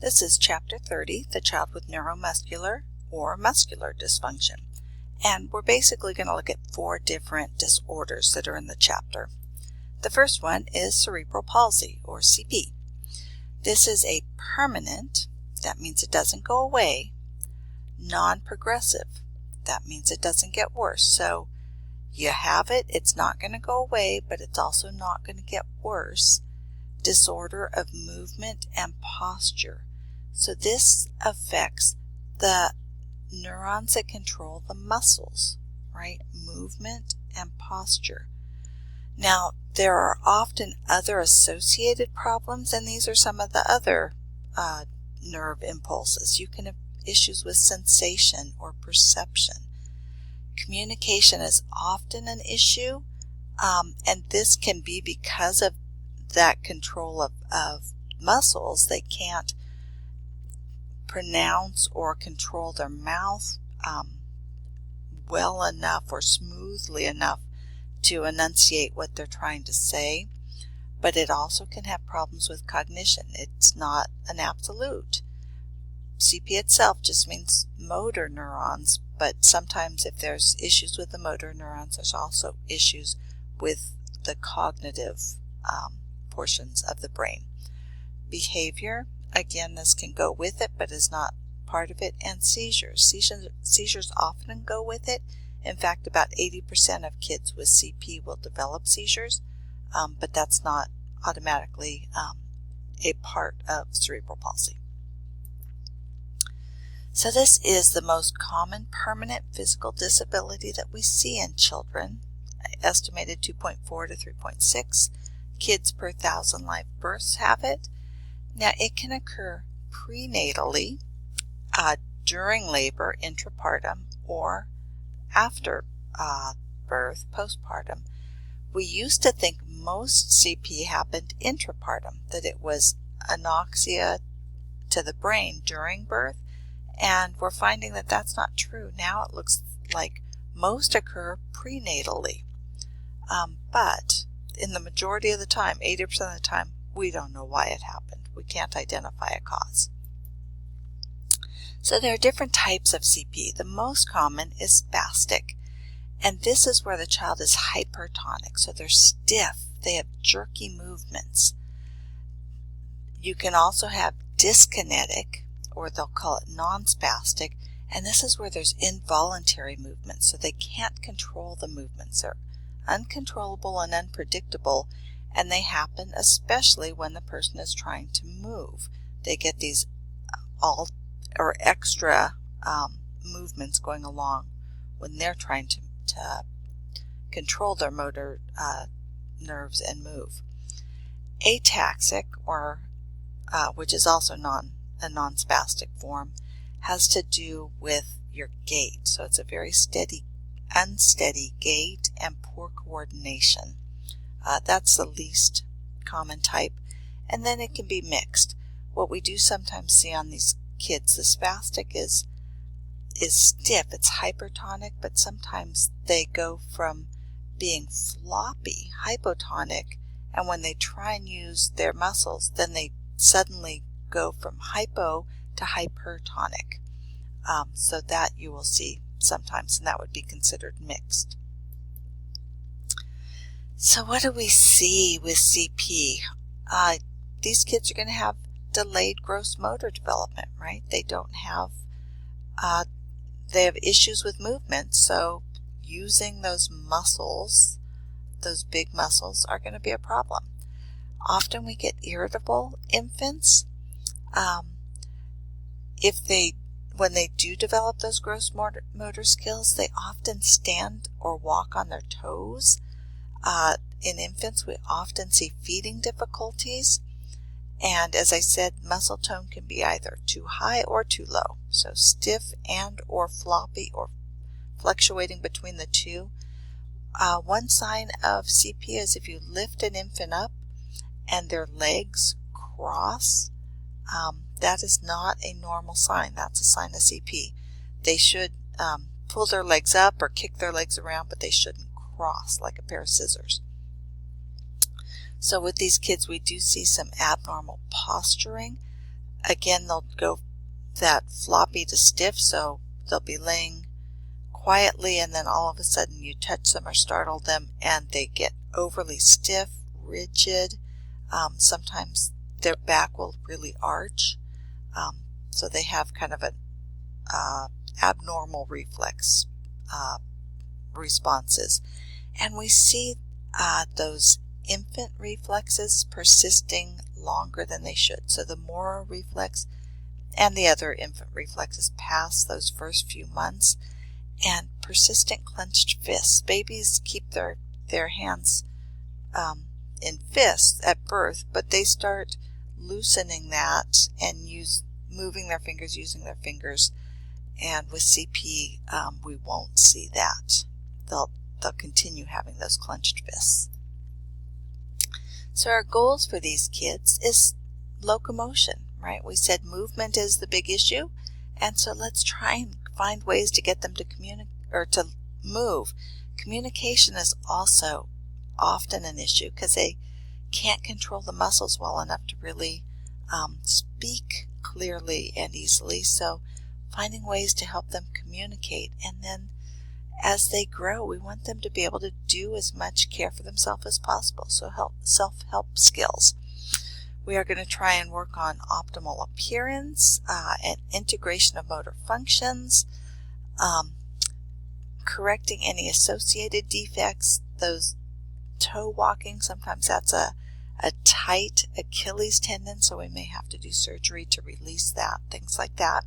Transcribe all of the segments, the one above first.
This is Chapter 30, The Child with Neuromuscular or Muscular Dysfunction. And we're basically going to look at 4 different disorders that are in the chapter. The first one is Cerebral Palsy or CP. This is a permanent, that means it doesn't go away, non-progressive, that means it doesn't get worse. So you have it, it's not going to go away, but it's also not going to get worse. Disorder of movement and posture. So this affects the neurons that control the muscles, right? Movement and posture. Now, there are often other associated problems, and these are some of the other nerve impulses. You can have issues with sensation or perception. Communication is often an issue, and this can be because of that control of muscles. They can't pronounce or control their mouth well enough or smoothly enough to enunciate what they're trying to say. But it also can have problems with cognition. It's not an absolute. CP itself just means motor neurons, but sometimes if there's issues with the motor neurons, there's also issues with the cognitive portions of the brain. Behavior, again, this can go with it, but is not part of it. And seizures. Seizures often go with it. In fact, about 80% of kids with CP will develop seizures, but that's not automatically a part of cerebral palsy. So this is the most common permanent physical disability that we see in children, estimated 2.4 to 3.6 kids per 1,000 live births have it. Now, it can occur prenatally, during labor, intrapartum, or after birth, postpartum. We used to think most CP happened intrapartum, that it was anoxia to the brain during birth, and we're finding that that's not true. Now it looks like most occur prenatally, but in the majority of the time, 80% of the time, we don't know why it happened. We can't identify a cause. So there are different types of CP. The most common is spastic, and this is where the child is hypertonic, so they're stiff, they have jerky movements. You can also have dyskinetic, or they'll call it non-spastic, and this is where there's involuntary movements, so they can't control the movements. They're uncontrollable and unpredictable, and they happen especially when the person is trying to move. They get these extra movements going along when they're trying to control their motor nerves and move. Ataxic, or which is also a non-spastic form, has to do with your gait. So it's a very unsteady gait and poor coordination. That's the least common type. And then it can be mixed. What we do sometimes see on these kids, the spastic is stiff, it's hypertonic, but sometimes they go from being floppy, hypotonic, and when they try and use their muscles, then they suddenly go from hypo to hypertonic. So that you will see sometimes, and that would be considered mixed. So what do we see with CP? These kids are going to have delayed gross motor development, right? They have issues with movement, so using those muscles, those big muscles, are going to be a problem. Often we get irritable infants. When they do develop those gross motor skills, they often stand or walk on their toes. In infants, we often see feeding difficulties. And as I said, muscle tone can be either too high or too low. So stiff and or floppy or fluctuating between the two. One sign of CP is if you lift an infant up and their legs cross, that is not a normal sign. That's a sign of CP. They should pull their legs up or kick their legs around, but they shouldn't cross like a pair of scissors. So with these kids, we do see some abnormal posturing. again, they'll go that floppy to stiff, so they'll be laying quietly, and then all of a sudden you touch them or startle them and they get overly stiff, rigid. Sometimes their back will really arch, so they have kind of an abnormal reflex responses. And we see those infant reflexes persisting longer than they should. So the Moro reflex and the other infant reflexes pass those first few months. And persistent clenched fists. Babies keep their hands in fists at birth, but they start loosening that and moving their fingers, using their fingers. And with CP, we won't see that. They'll continue having those clenched fists. So our goals for these kids is locomotion, right? We said movement is the big issue, and so let's try and find ways to get them to communicate or to move. Communication is also often an issue because they can't control the muscles well enough to really speak clearly and easily. So finding ways to help them communicate, and then as they grow, we want them to be able to do as much care for themselves as possible. So self-help skills. We are going to try and work on optimal appearance and integration of motor functions, correcting any associated defects, those toe walking. Sometimes that's a tight Achilles tendon, so we may have to do surgery to release that, things like that.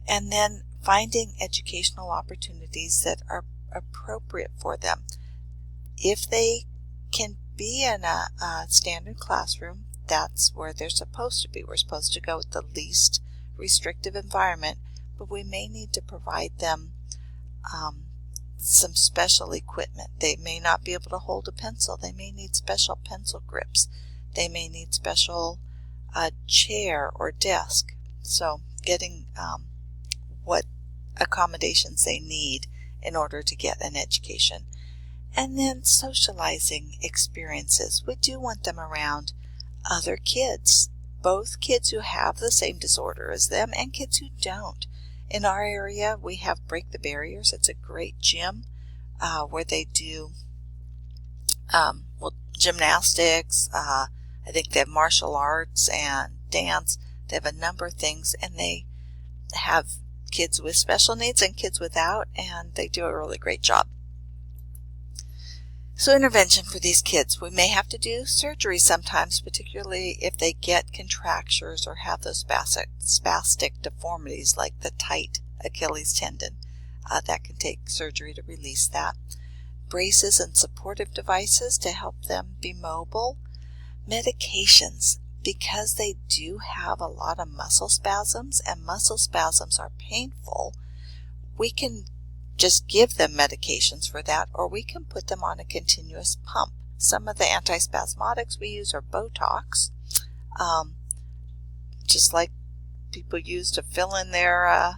And then finding educational opportunities that are appropriate for them. If they can be in a standard classroom, that's where they're supposed to be. We're supposed to go with the least restrictive environment, but we may need to provide them some special equipment. They may not be able to hold a pencil. They may need special pencil grips. They may need special chair or desk. So getting what accommodations they need in order to get an education. And then socializing experiences. We do want them around other kids, both kids who have the same disorder as them and kids who don't. In our area, we have Break the Barriers. It's a great gym where they do gymnastics. I think they have martial arts and dance. They have a number of things, and they have kids with special needs and kids without, and they do a really great job. So intervention for these kids. We may have to do surgery sometimes, particularly if they get contractures or have those spastic deformities like the tight Achilles tendon. That can take surgery to release that. Braces and supportive devices to help them be mobile. Medications, because they do have a lot of muscle spasms, and muscle spasms are painful, we can just give them medications for that, or we can put them on a continuous pump. Some of the antispasmodics we use are Botox, just like people use to fill in their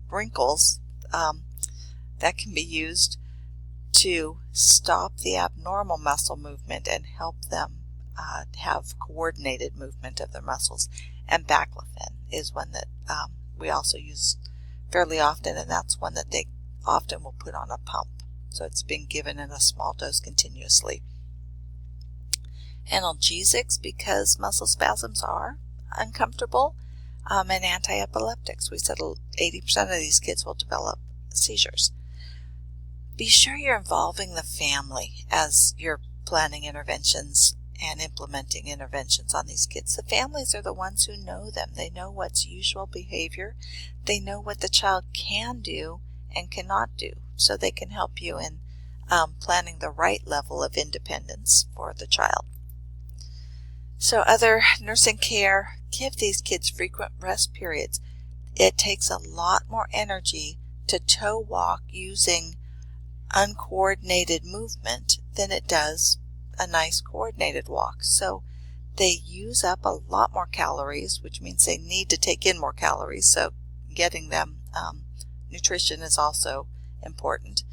wrinkles. That can be used to stop the abnormal muscle movement and help them have coordinated movement of their muscles. And baclofen is one that we also use fairly often, and that's one that they often will put on a pump. So it's being given in a small dose continuously. Analgesics, because muscle spasms are uncomfortable, and anti-epileptics. We said 80% of these kids will develop seizures. Be sure you're involving the family as you're planning interventions and implementing interventions on these kids. The families are the ones who know them. They know what's usual behavior. They know what the child can do and cannot do, so they can help you in planning the right level of independence for the child. So other nursing care, give these kids frequent rest periods. It takes a lot more energy to toe walk using uncoordinated movement than it does a nice coordinated walk. So they use up a lot more calories, which means they need to take in more calories. So getting them nutrition is also important,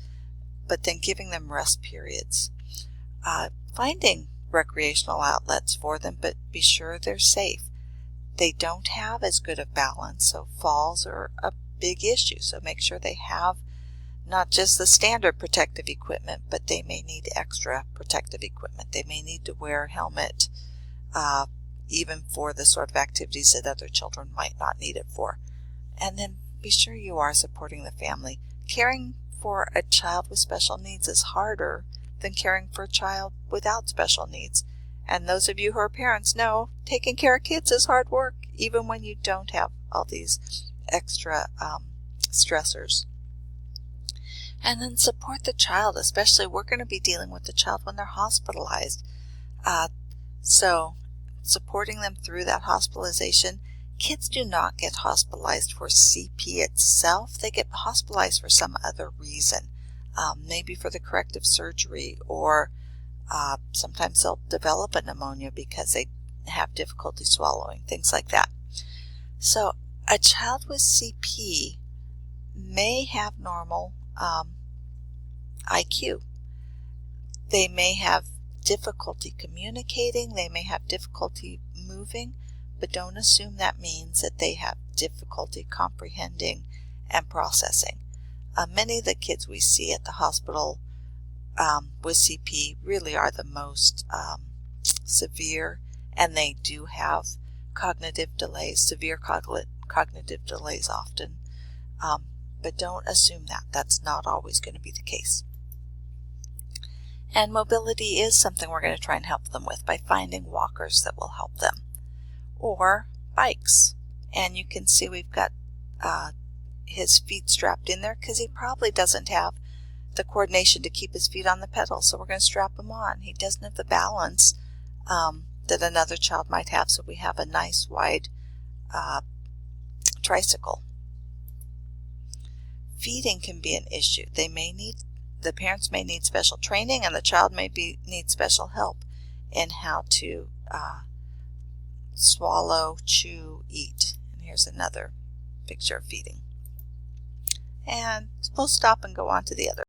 but then giving them rest periods. Finding recreational outlets for them, but be sure they're safe. They don't have as good of balance, so falls are a big issue. So make sure they have not just the standard protective equipment, but they may need extra protective equipment. They may need to wear a helmet, even for the sort of activities that other children might not need it for. And then be sure you are supporting the family. Caring for a child with special needs is harder than caring for a child without special needs. And those of you who are parents know taking care of kids is hard work, even when you don't have all these extra stressors. And then support the child, especially we're going to be dealing with the child when they're hospitalized. So supporting them through that hospitalization. Kids do not get hospitalized for CP itself. They get hospitalized for some other reason, maybe for the corrective surgery, or sometimes they'll develop a pneumonia because they have difficulty swallowing, things like that. So a child with CP may have normal IQ. They may have difficulty communicating, they may have difficulty moving, but don't assume that means that they have difficulty comprehending and processing. Many of the kids we see at the hospital with CP really are the most severe, and they do have cognitive delays, severe cognitive delays often. But don't assume that. That's not always going to be the case. And mobility is something we're going to try and help them with by finding walkers that will help them, or bikes. And you can see we've got his feet strapped in there because he probably doesn't have the coordination to keep his feet on the pedal, so we're going to strap him on. He doesn't have the balance that another child might have, so we have a nice wide tricycle. Feeding can be an issue. The parents may need special training, and the child may need special help in how to swallow, chew, eat. And here's another picture of feeding. And we'll stop and go on to the other.